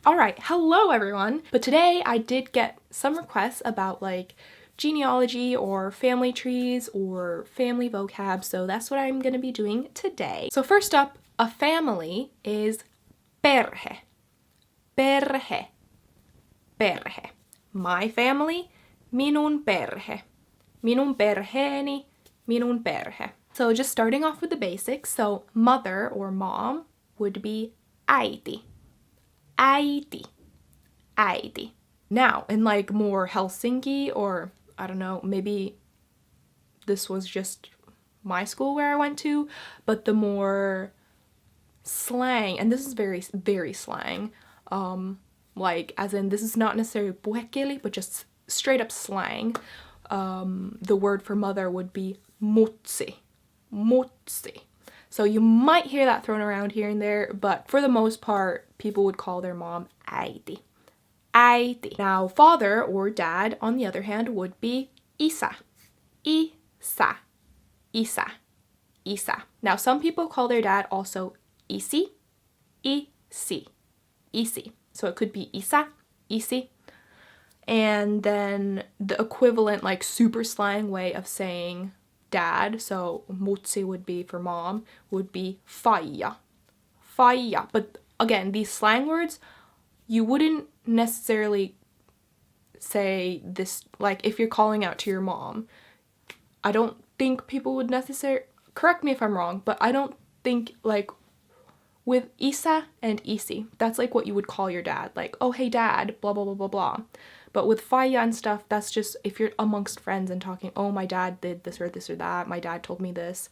Alright, hello everyone! But today I did get some requests about like genealogy or family trees or family vocab, so that's what I'm gonna be doing today. So first up, a family is perhe. Perhe. Perhe. My family, minun perhe. Minun perheeni, minun perhe. So just starting off with the basics, so mother or mom would be äiti. Äiti. Äiti. Now, in like more Helsinki, or I don't know, maybe this was just my school where I went to, but the more slang, and this is very, very slang, like as in this is not necessarily puhekieli, but just straight up slang. The word for mother would be Mutsi. Mutsi. So you might hear that thrown around here and there, but for the most part, people would call their mom äiti. Äiti. Now, father or dad, on the other hand, would be isä. Isä. Isä. Isä. Now, some people call their dad also isi. Isi. Isi. So it could be isä, isi. And then the equivalent, like super slang way of saying dad, so mutsi would be for mom, would be faija. Faija. But again, these slang words, you wouldn't necessarily say this, like if you're calling out to your mom, I don't think people would necessarily, correct me if I'm wrong, but I don't think like with isä and isi, that's like what you would call your dad, like, oh hey dad, blah blah blah blah blah. But with faija and stuff, that's just if you're amongst friends and talking, oh my dad did this or that, my dad told me this,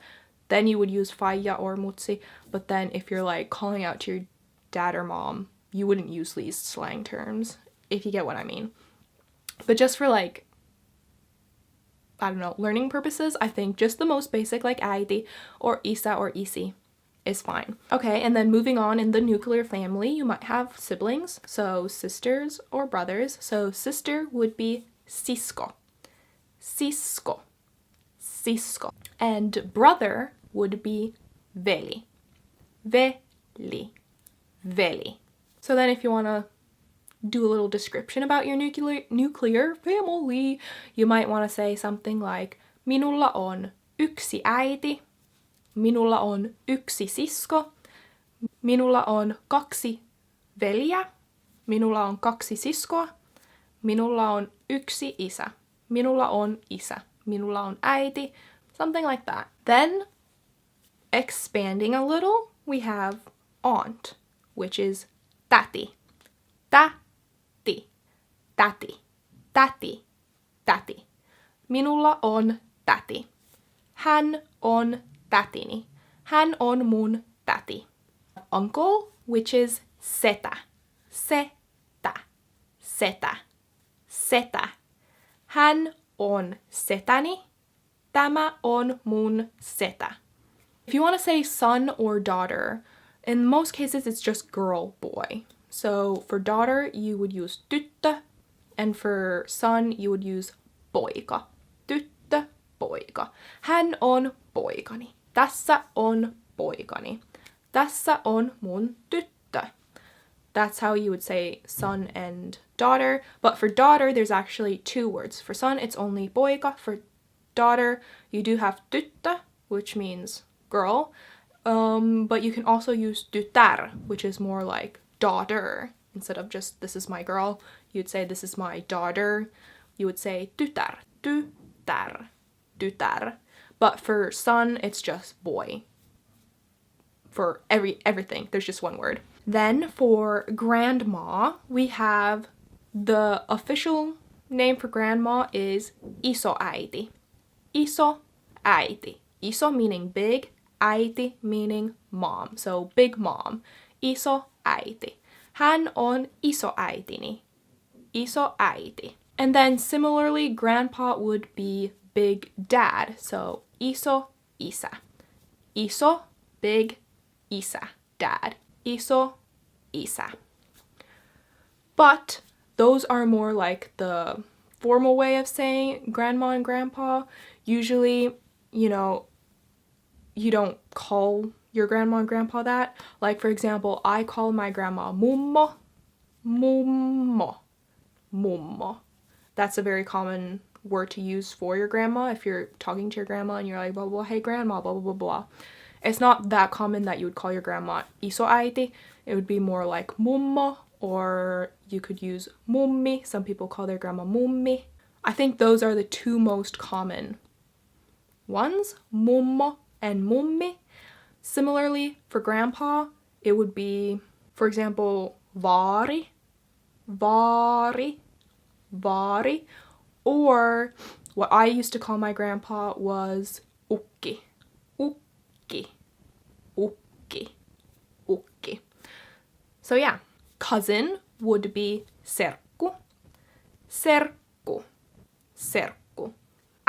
then you would use faija or mutsi. But then if you're like calling out to your dad or mom, you wouldn't use these slang terms, if you get what I mean. But just for like, I don't know, learning purposes, I think just the most basic like äiti or isä or isi is fine. Okay, and then moving on, in the nuclear family, you might have siblings, so sisters or brothers. So sister would be sisko. Sisko. Sisko. And brother would be veli. Veli. Veli. So then if you want to do a little description about your nuclear family, you might want to say something like, minulla on yksi äiti, minulla on yksi sisko, minulla on kaksi veljeä, minulla on kaksi siskoa, minulla on yksi isä, minulla on isä, minulla on äiti, something like that. Then, expanding a little, we have aunt, which is täti. Täti, täti, täti, täti. Minulla on täti. Hän on tätini. Hän on mun täti. Uncle, which is setä. Setä. Setä. Setä. Hän on setäni. Tämä on mun setä. If you want to say son or daughter, in most cases it's just girl, boy. So for daughter, you would use tyttö, and for son, you would use poika. Tyttö, poika. Hän on poikani. Tässä on poikani. Tässä on mun tyttö. That's how you would say son and daughter. But for daughter, there's actually two words. For son, it's only poika. For daughter, you do have tyttö, which means girl. But you can also use tytär, which is more like daughter. Instead of just, this is my girl, you'd say, this is my daughter. You would say tytär. Tytär. Tytär. But for son, it's just boy. For everything, there's just one word. Then for grandma, we have the official name for grandma is Isoäiti. Isoäiti. Iso meaning big, äiti meaning mom. So big mom. Isoäiti. Hän on isoäitini. Isoäiti. And then similarly, grandpa would be big dad. So isoisä. Iso, big, isä, dad. Isoisä. But those are more like the formal way of saying grandma and grandpa. Usually, you know, you don't call your grandma and grandpa that. Like for example, I call my grandma Mummo. mummo. Mummo. That's a very common word to use for your grandma if you're talking to your grandma and you're like, blah, blah, hey grandma, blah, blah, blah, blah. It's not that common that you would call your grandma Isoäiti. It would be more like mummo, or you could use mummi. Some people call their grandma mummi. I think those are the two most common ones, mummo and mummi. Similarly, for grandpa, it would be, for example, Vaari, Vaari, Vaari, or what I used to call my grandpa was Ukki, Ukki, Ukki, Ukki. So yeah, cousin would be Serkku, Serkku, Serkku.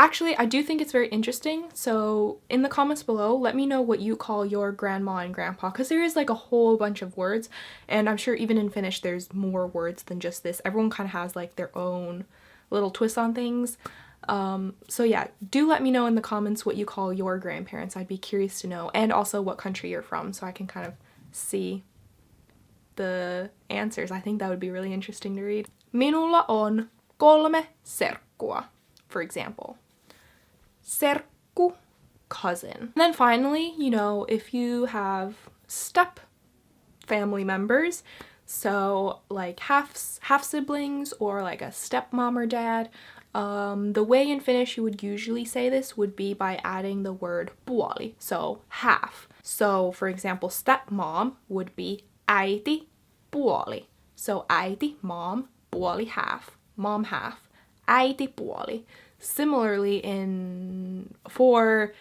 Actually, I do think it's very interesting, so in the comments below, let me know what you call your grandma and grandpa, because there is like a whole bunch of words, and I'm sure even in Finnish there's more words than just this. Everyone kind of has like their own little twist on things. So yeah, do let me know in the comments what you call your grandparents. I'd be curious to know, and also what country you're from, so I can kind of see the answers. I think that would be really interesting to read. Minulla on 3 serkkua, for example. Serkku, cousin. And then finally, you know, if you have step family members, so like half siblings or like a stepmom or dad, the way in Finnish you would usually say this would be by adding the word puoli, so half. So for example, stepmom would be äiti puoli. So äiti, mom, puoli, half, mom half, äiti puoli. Similarly, for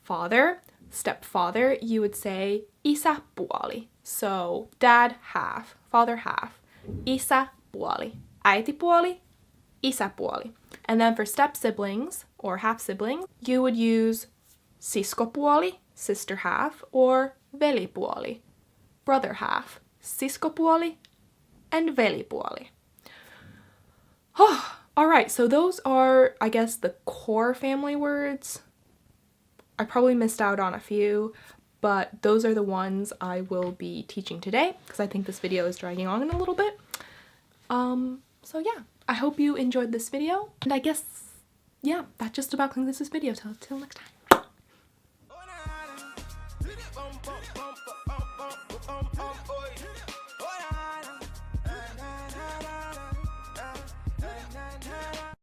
father, stepfather, you would say isäpuoli. So dad half, father half, isäpuoli, äitipuoli, isäpuoli. And then for step siblings or half siblings, you would use siskopuoli, sister half, or velipuoli, brother half, siskopuoli and velipuoli. Alright, so those are, I guess, the core family words. I probably missed out on a few, but those are the ones I will be teaching today, because I think this video is dragging on a little bit. So yeah, I hope you enjoyed this video, and I guess, yeah, that just about concludes this video. Till next time.